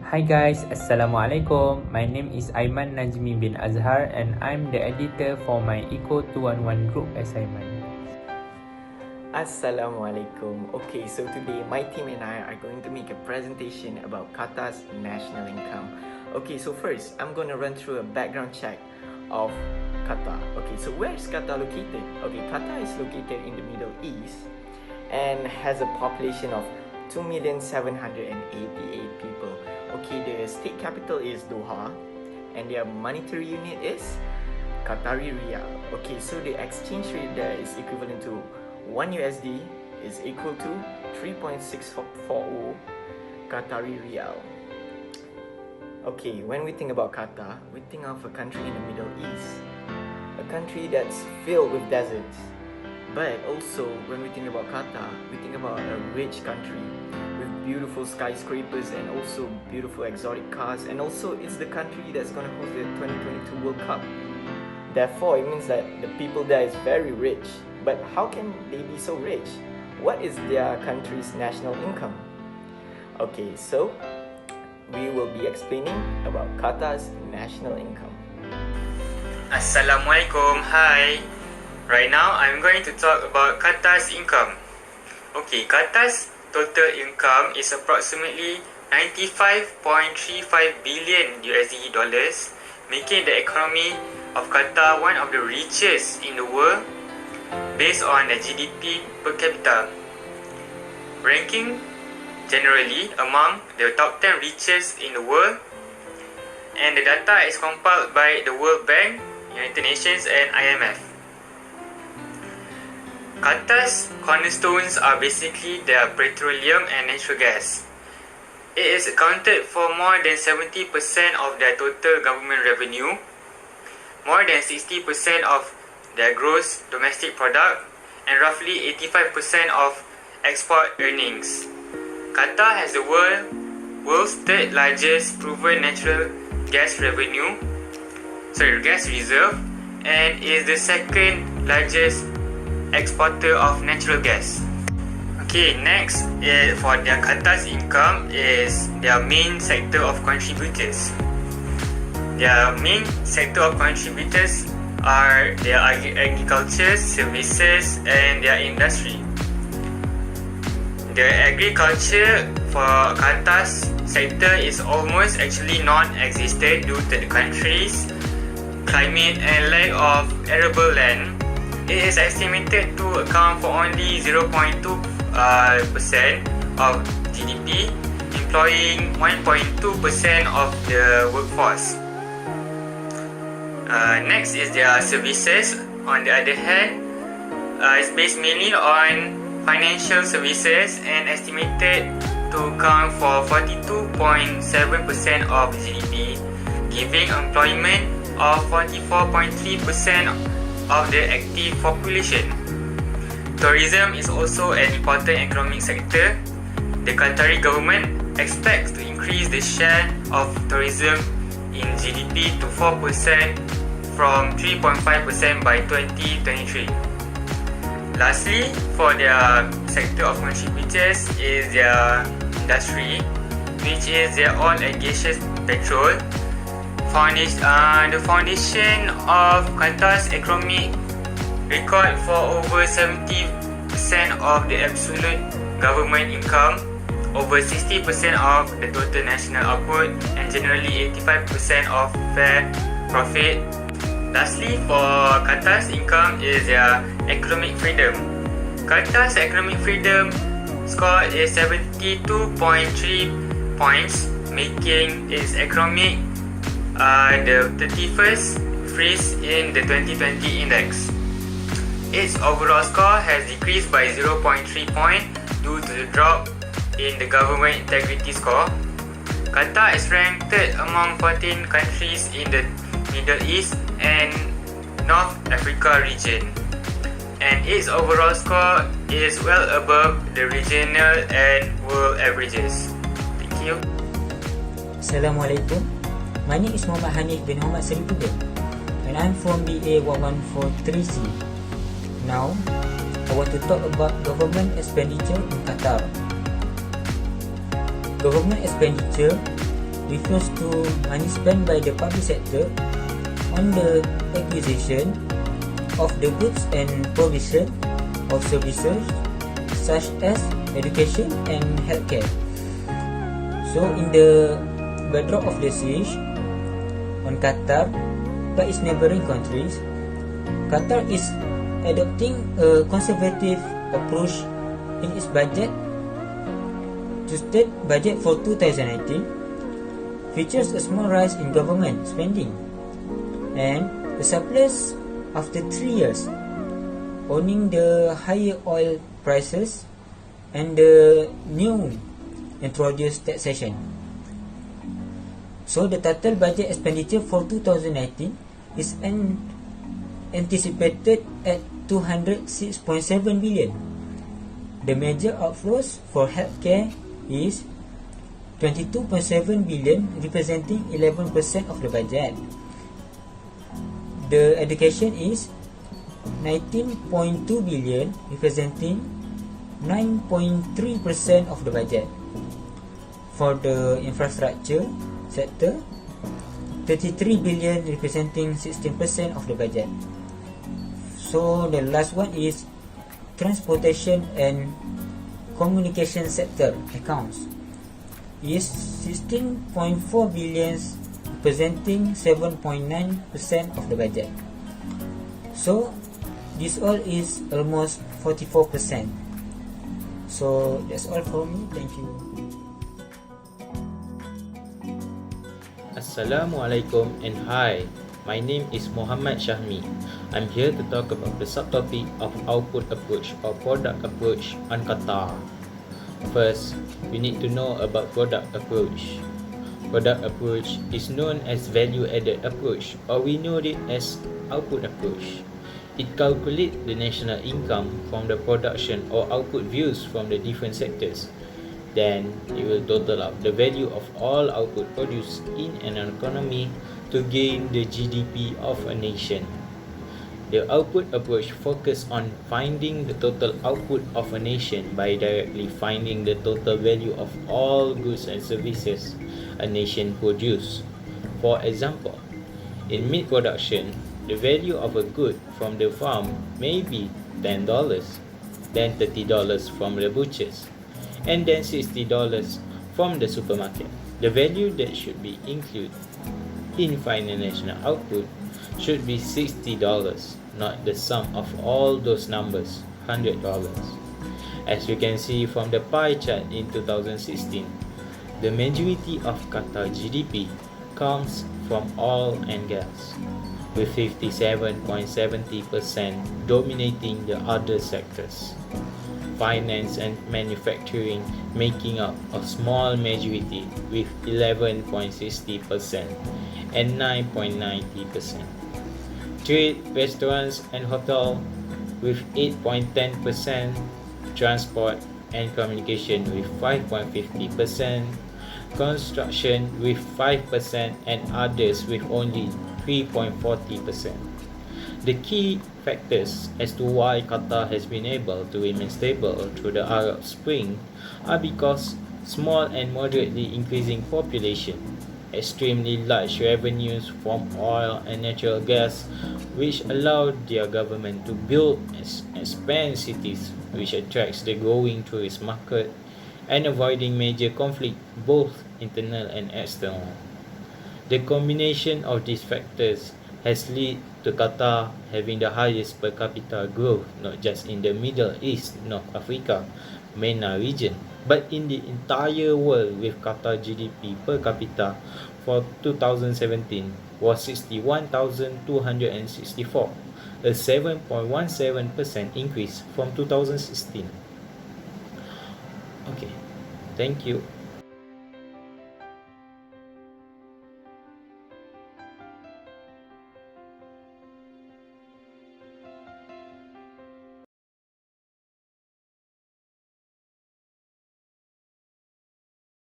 Hi guys, Assalamualaikum. My name is Aiman Najmi bin Azhar and I'm the editor for my Eco 211 group assignment. Assalamualaikum. Okay, so today my team and I are going to make a presentation about Qatar's national income. Okay, so first I'm going to run through a background check of Qatar. Okay, so where is Qatar located? Okay, Qatar is located in the Middle East and has a population of 2,788,000 people. Okay, the state capital is Doha and their monetary unit is Qatari Riyal. Okay, so the exchange rate there is equivalent to 1 USD is equal to 3.640 Qatari Riyal. Okay, when we think about Qatar, we think of a country in the Middle East, a country that's filled with deserts. But also, when we think about Qatar, we think about a rich country with beautiful skyscrapers and also beautiful exotic cars, and also it's the country that's going to host the 2022 World Cup. Therefore, it means that the people there is very rich. But how can they be so rich? What is their country's national income? Okay, so we will be explaining about Qatar's national income. Assalamualaikum, hi. Right now, I'm going to talk about Qatar's income. Okay, Qatar's total income is approximately 95.35 billion USD dollars, making the economy of Qatar one of the richest in the world based on the GDP per capita. Ranking generally among the top 10 richest in the world, and the data is compiled by the World Bank, United Nations and IMF. Qatar's cornerstones are basically their petroleum and natural gas. It is accounted for more than 70% of their total government revenue, more than 60% of their gross domestic product, and roughly 85% of export earnings. Qatar has the world's third largest proven natural gas reserve, and is the second largest exporter of natural gas. Okay, next for their Qatar's income is their main sector of contributors. Their main sector of contributors are their agriculture, services and their industry. The agriculture for Qatar's sector is almost actually non-existent due to the country's climate and lack of arable land. It is estimated to account for only 0.2% of GDP, employing 1.2% of the workforce. Next is their services. On the other hand, it's based mainly on financial services and estimated to account for 42.7% of GDP, giving employment of 44.3% of the active population. Tourism is also an important economic sector. The Qatari government expects to increase the share of tourism in GDP to 4% from 3.5% by 2023. Lastly, for their sector of contributors is their industry, which is their oil and gaseous petrol. The foundation of Qatar's economic record for over 70% of the absolute government income, over 60% of the total national output, and generally 85% of fair profit. Lastly, for Qatar's income is their economic freedom. Qatar's economic freedom score is 72.3 points, making its economic the 31st freeze in the 2020 index. Its overall score has decreased by 0.3 point due to the drop in the government integrity score. Qatar is ranked among 14 countries in the Middle East and North Africa region, and its overall score is well above the regional and world averages. Thank you. Assalamualaikum. My name is Muhammad Hanif bin Muhammad Sarifuddin and I'm from BA1143C. Now, I want to talk about government expenditure in Qatar. Government expenditure refers to money spent by the public sector on the acquisition of the goods and provision of services such as education and healthcare. So in the backdrop of the siege on Qatar by its neighboring countries, Qatar is adopting a conservative approach in its budget. The state budget for 2019 features a small rise in government spending and a surplus after 3 years, owing the higher oil prices and the new introduced taxation. So the total budget expenditure for 2019 is anticipated at 206.7 billion. The major outflows for healthcare is 22.7 billion, representing 11% of the budget. The education is 19.2 billion, representing 9.3% of the budget. For the infrastructure sector, 33 billion, representing 16% of the budget. So the last one is transportation and communication sector accounts is 16.4 billion, representing 7.9% of the budget. So this all is almost 44%. So that's all for me. Thank you. Assalamualaikum and hi. My name is Muhammad Shahmi. I'm here to talk about the subtopic of output approach or product approach on Qatar. First, we need to know about product approach. Product approach is known as value-added approach, or we know it as output approach. It calculates the national income from the production or output views from the different sectors. Then, it will total up the value of all output produced in an economy to gain the GDP of a nation. The output approach focuses on finding the total output of a nation by directly finding the total value of all goods and services a nation produces. For example, in meat production, the value of a good from the farm may be $10, then $30 from the butchers, and then $60 from the supermarket. The value that should be included in final national output should be $60, not the sum of all those numbers, $100. As you can see from the pie chart in 2016, the majority of Qatar GDP comes from oil and gas, with 57.70% dominating the other sectors. Finance and manufacturing making up a small majority with 11.60% and 9.90%. Trade, restaurants and hotel with 8.10%, transport and communication with 5.50%, construction with 5% and others with only 3.40%. The key factors as to why Qatar has been able to remain stable through the Arab Spring are because small and moderately increasing population, extremely large revenues from oil and natural gas, which allowed their government to build and expand cities, which attracts the growing tourist market, and avoiding major conflict, both internal and external. The combination of these factors has led to Qatar having the highest per capita growth, not just in the Middle East, North Africa, MENA region, but in the entire world, with Qatar GDP per capita for 2017 was 61,264, a 7.17% increase from 2016. Okay, thank you.